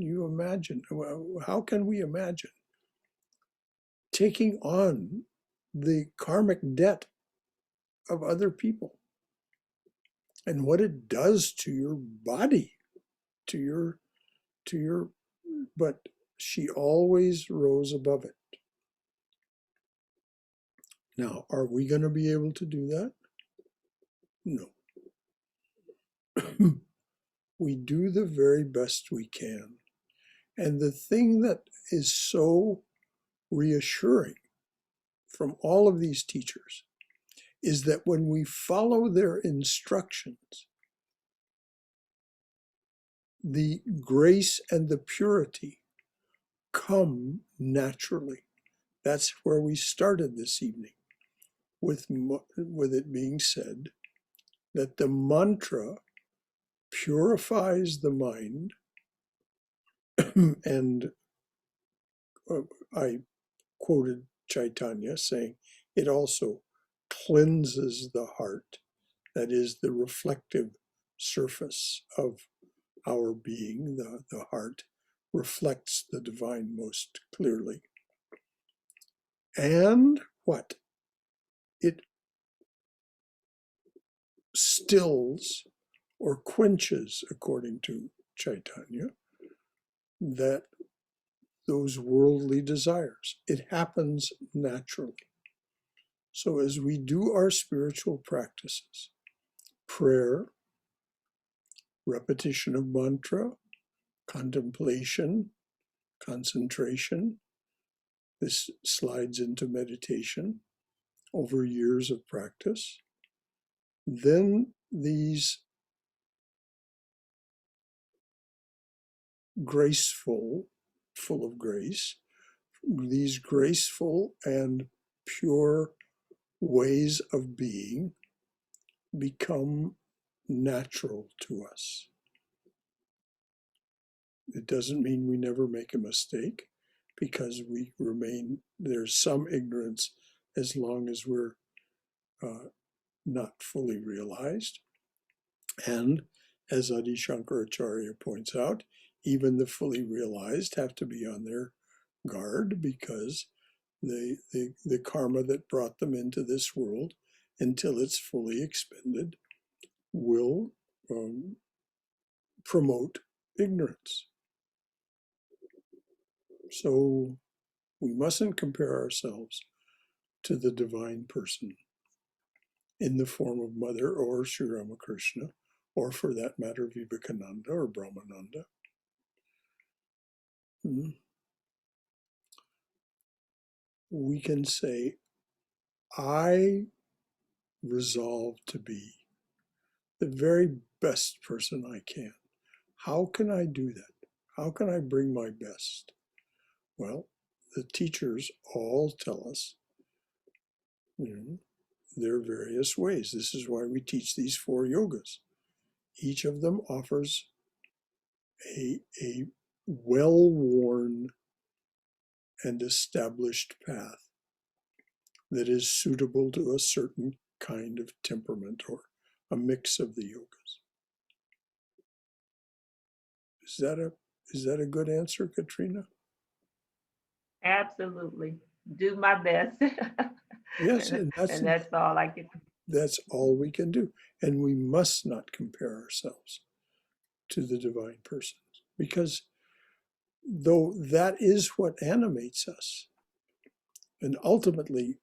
you imagine? How can we imagine taking on the karmic debt of other people and what it does to your body, but she always rose above it. Now, are we going to be able to do that? No. We do the very best we can. And the thing that is so reassuring from all of these teachers is that when we follow their instructions, the grace and the purity come naturally. That's where we started this evening, with it being said that the mantra purifies the mind, and I quoted Chaitanya saying it also cleanses the heart, that is the reflective surface of our being. The heart reflects the divine most clearly. And what? It stills or quenches, according to Chaitanya, those worldly desires. It happens naturally. So as we do our spiritual practices, prayer, repetition of mantra, contemplation, concentration. This slides into meditation over years of practice. Then these graceful, full of grace, these graceful and pure ways of being become natural to us. It doesn't mean we never make a mistake, because we remain, there's some ignorance as long as we're not fully realized. And as Adi Shankaracharya points out, even the fully realized have to be on their guard, because the karma that brought them into this world, until it's fully expended, will promote ignorance. So we mustn't compare ourselves to the divine person in the form of Mother or Sri Ramakrishna, or for that matter, Vivekananda or Brahmananda. We can say, I resolve to be the very best person I can. How can I do that? How can I bring my best? Well, the teachers all tell us, there are various ways. This is why we teach these 4 yogas. Each of them offers a well-worn and established path that is suitable to a certain kind of temperament, or a mix of the yogas. Is that a good answer, Katrina? Absolutely. Do my best. Yes, and that's all I can do. That's all we can do. And we must not compare ourselves to the divine persons, because though that is what animates us, and ultimately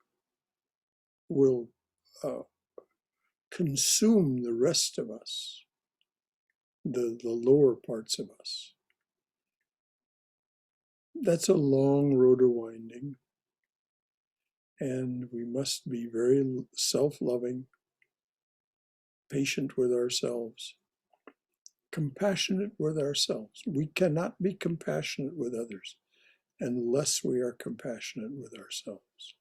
will consume the rest of us, the lower parts of us. That's a long road to winding, and we must be very self-loving, patient with ourselves, compassionate with ourselves. We cannot be compassionate with others unless we are compassionate with ourselves.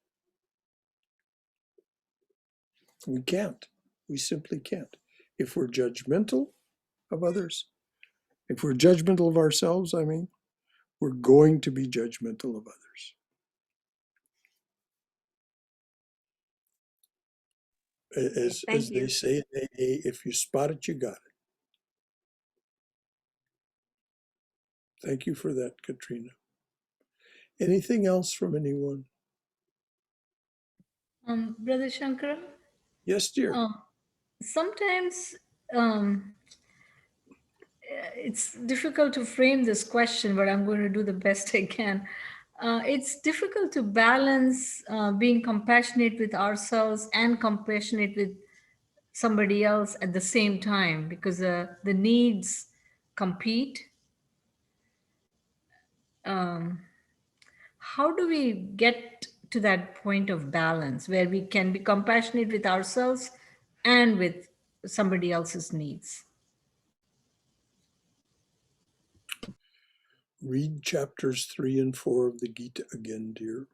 We can't. We simply can't. If we're judgmental of others, if we're judgmental of ourselves, we're going to be judgmental of others. As Thank they you. say in AA, if you spot it, you got it. Thank you for that, Katrina. Anything else from anyone? Brother Shankara, Yes, dear. sometimes it's difficult to frame this question, but I'm going to do the best I can. It's difficult to balance being compassionate with ourselves and compassionate with somebody else at the same time, because the needs compete. How do we get to that point of balance where we can be compassionate with ourselves and with somebody else's needs? Read chapters 3 and 4 of the Gita again, dear,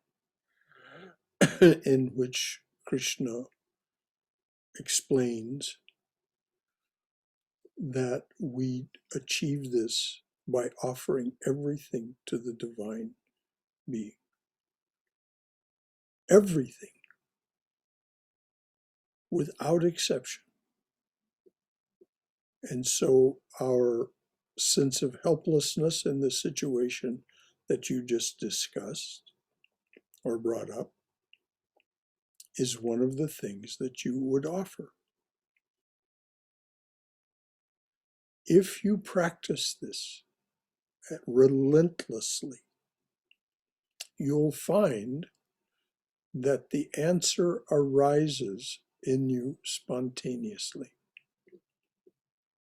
in which Krishna explains that we achieve this by offering everything to the divine being. Everything, without exception. And so our sense of helplessness in the situation that you just discussed or brought up is one of the things that you would offer. If you practice this relentlessly, you'll find that the answer arises in you spontaneously.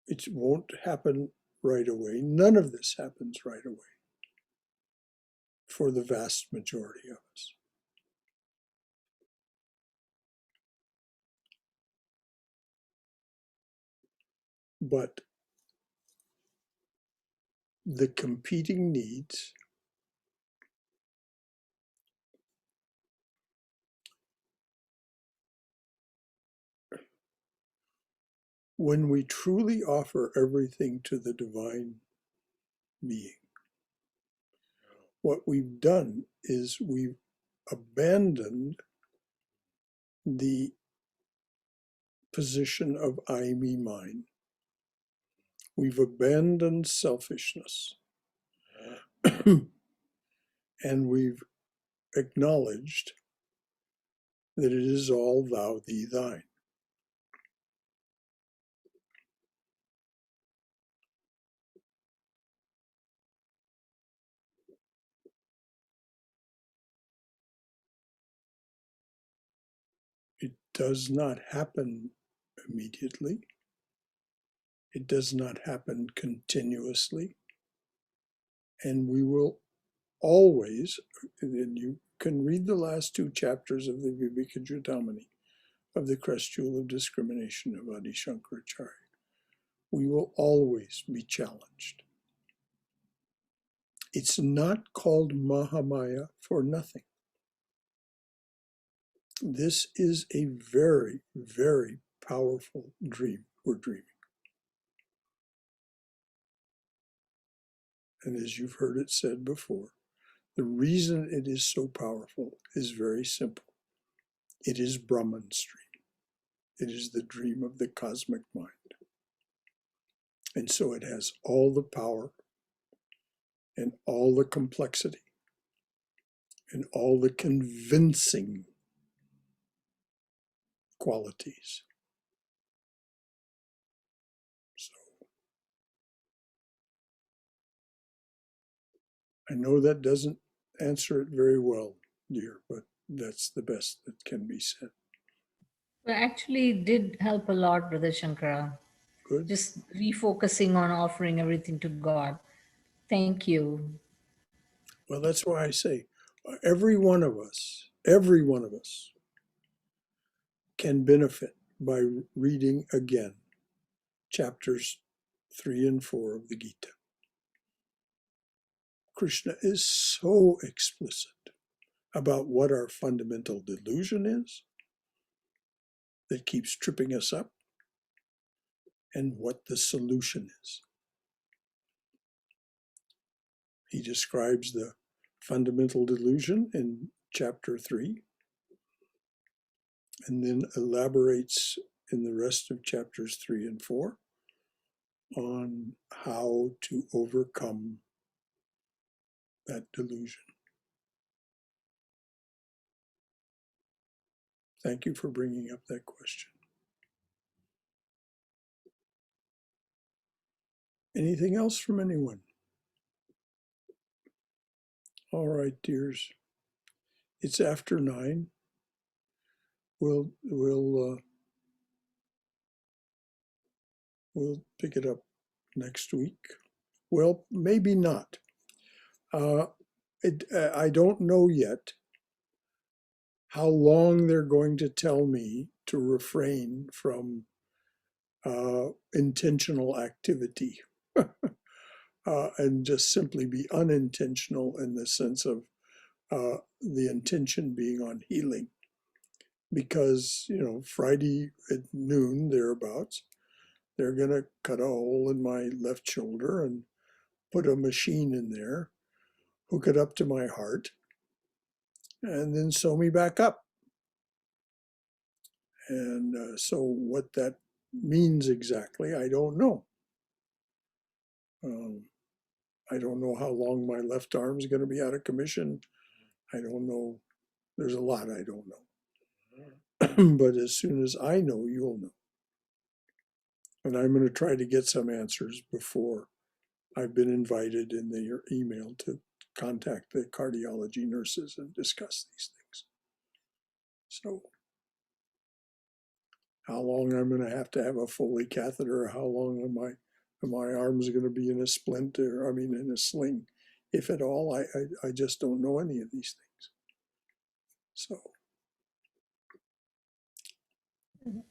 It won't happen right away. None of this happens right away. for the vast majority of us. But the competing needs when we truly offer everything to the divine being, what we've done is we've abandoned the position of I, me, mine. We've abandoned selfishness. And we've acknowledged that it is all thou, thee, thine. It does not happen immediately. It does not happen continuously. And we will always, and you can read the last two chapters of the Vivekajudamani, of the Crest Jewel of Discrimination of Adi Shankaracharya. We will always be challenged. It's not called Mahamaya for nothing. This is a very, very powerful dream we're dreaming. And as you've heard it said before, the reason it is so powerful is very simple. It is Brahman's dream. It is the dream of the cosmic mind. And so it has all the power and all the complexity and all the convincing qualities. So I know that doesn't answer it very well, dear, but that's the best that can be said. Well, actually, it did help a lot, Brother Shankara. Good. Just refocusing on offering everything to God. Thank you. Well, that's why I say every one of us can benefit by reading again chapters 3 and 4 of the Gita. Krishna is so explicit about what our fundamental delusion is that keeps tripping us up and what the solution is. He describes the fundamental delusion in chapter 3 and then elaborates in the rest of chapters 3 and 4 on how to overcome that delusion. Thank you for bringing up that question. Anything else from anyone? All right, dears. It's after 9. We'll pick it up next week. Well, maybe not. I don't know yet how long they're going to tell me to refrain from intentional activity and just simply be unintentional in the sense of the intention being on healing. Because, Friday at noon, thereabouts, they're going to cut a hole in my left shoulder and put a machine in there, hook it up to my heart, and then sew me back up. And so what that means exactly, I don't know. I don't know how long my left arm is going to be out of commission. I don't know. There's a lot I don't know. But as soon as I know, you'll know. And I'm going to try to get some answers before I've been invited in their email to contact the cardiology nurses and discuss these things. So how long I'm going to have a Foley catheter, how long am my arms going to be in a splint, in a sling, if at all. I just don't know any of these things. So,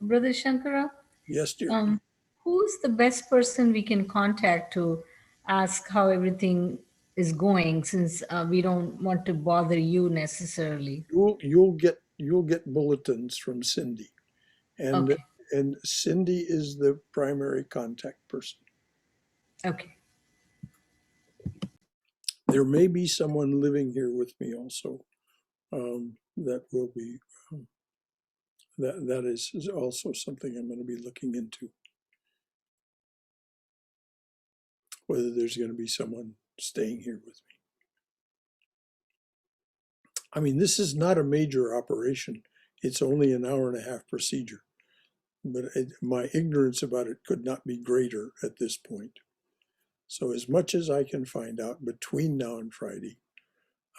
Brother Shankara, yes, dear. who's the best person we can contact to ask how everything is going, since we don't want to bother you necessarily? You'll get bulletins from Cindy, and Okay. Cindy is the primary contact person. Okay. There may be someone living here with me also, that will be that is also something I'm going to be looking into, whether there's going to be someone staying here with me. I mean, this is not a major operation. It's only an hour and a half procedure, but my ignorance about it could not be greater at this point. So as much as I can find out between now and Friday,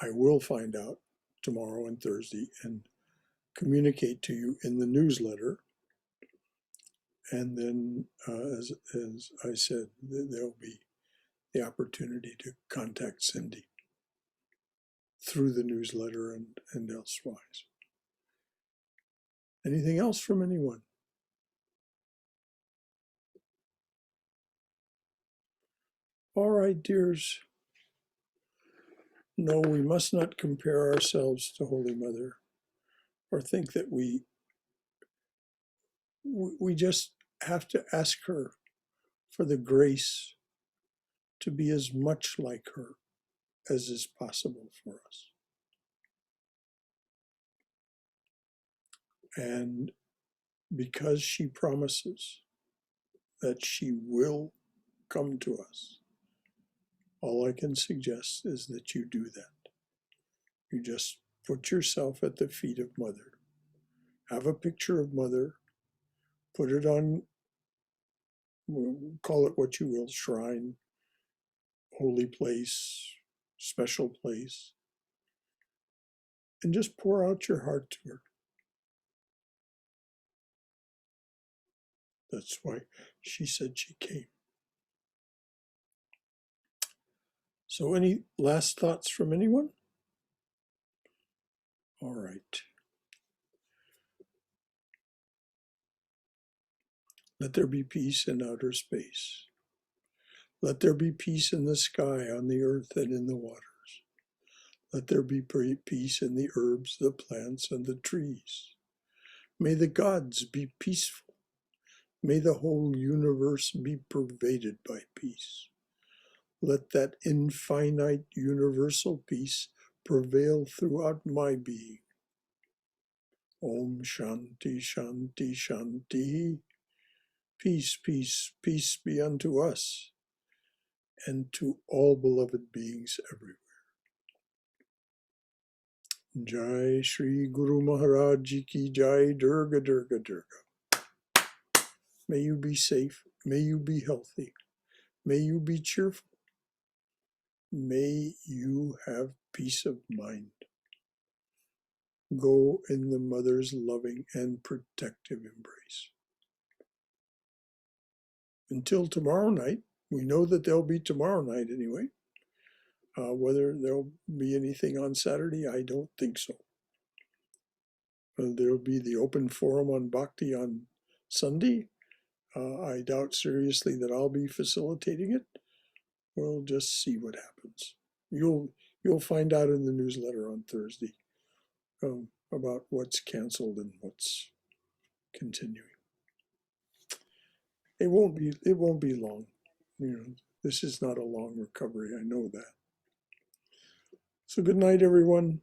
I will find out tomorrow and Thursday and communicate to you in the newsletter. And then, as I said, there'll be the opportunity to contact Cindy through the newsletter and elsewise. Anything else from anyone? All right, dears. No, we must not compare ourselves to Holy Mother or think that we just have to ask her for the grace to be as much like her as is possible for us. And because she promises that she will come to us, all I can suggest is that you do that. You just put yourself at the feet of Mother. Have a picture of Mother, put it on, call it what you will, shrine, holy place, special place, and just pour out your heart to her. That's why she said she came. So any last thoughts from anyone? All right. Let there be peace in outer space. Let there be peace in the sky, on the earth, and in the waters. Let there be peace in the herbs, the plants, and the trees. May the gods be peaceful. May the whole universe be pervaded by peace. Let that infinite universal peace prevail throughout my being. Om Shanti Shanti Shanti. Peace, peace, peace be unto us and to all beloved beings everywhere. Jai Shri Guru Maharaj Ji Ki Jai. Durga Durga Durga. May you be safe. May you be healthy. May you be cheerful. May you have peace of mind. Go in the Mother's loving and protective embrace. Until tomorrow night, we know that there'll be tomorrow night anyway. Whether there'll be anything on Saturday, I don't think so. There'll be the open forum on Bhakti on Sunday. I doubt seriously that I'll be facilitating it. We'll just see what happens. You'll find out in the newsletter on Thursday about what's canceled and what's continuing. It won't be long. This is not a long recovery. I know that. So good night, everyone.